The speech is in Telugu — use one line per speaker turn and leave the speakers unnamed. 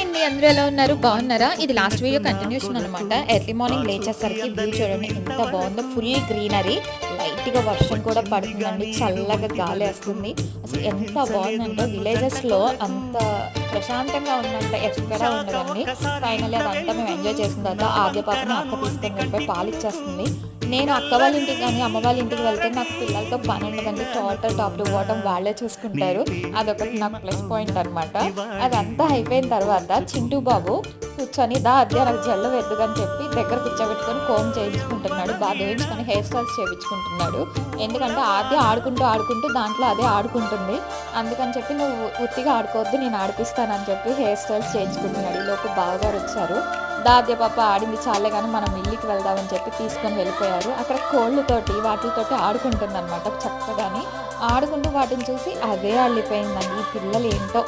అండి, అందరూ ఎలా ఉన్నారు? బాగున్నారా? ఇది లాస్ట్ వీడియో కంటిన్యూషన్ అనమాట. ఎర్లీ మార్నింగ్ లేచేసరికి వ్యూ చూడండి ఎంత బాగుందో. ఫుల్ గ్రీనరీ, లైట్గా వర్షం కూడా పడుతుందండి, చల్లగా గాలి వస్తుంది. అసలు ఎంత బాగుందంటే విలేజెస్లో అంత ప్రశాంతంగా ఉన్నంత ఎక్కడా ఉండదండి. ఫైనల్లీ అదంతా మేము ఎంజాయ్ చేసిన తర్వాత ఆద్య పాపని అక్క తీసుకొని వెళ్ళిపోయి పాలు ఇచ్చేస్తుంది. నేను అక్క వాళ్ళ ఇంటికి కానీ అమ్మ వాళ్ళ ఇంటికి వెళ్తే నాకు పిల్లలతో పని ఉండదండి. టోటల్ టాప్ టు బాటమ్ వాళ్ళే చూసుకుంటారు. అదొకటి నాకు ప్లస్ పాయింట్ అనమాట. అదంతా అయిపోయిన తర్వాత చింటూ బాబు కూర్చొని అద్య నాకు జల్లు వెద్దుగని చెప్పి దగ్గర కూర్చోబెట్టుకొని కోమ్ చేయించుకుంటున్నాడు. బాగా వేయించుకొని హెయిర్ స్టైల్స్ చేయించుకుంటున్నాడు. ఎందుకంటే ఆద్య ఆడుకుంటూ ఆడుకుంటూ దాంట్లో అదే ఆడుకుంటుంది. అందుకని చెప్పి నువ్వు ఉత్తిగా ఆడుకోవద్దు, నేను ఆడిపిస్తానని చెప్పి హెయిర్ స్టైల్స్ చేయించుకుంటున్నాడు. ఈలోపు బావగారు వచ్చారు. ఆద్య పాప ఆడింది చాలే కానీ మనం ఇల్లుకి వెళ్దామని చెప్పి తీసుకొని వెళ్ళిపోయారు. అక్కడ కోళ్ళతోటి వాటితోటి ఆడుకుంటుంది అనమాట. చక్కగాని ఆడుకుంటూ వాటిని చూసి అదే అల్లిపోయిందండి. ఈ పిల్లలు ఏంటో.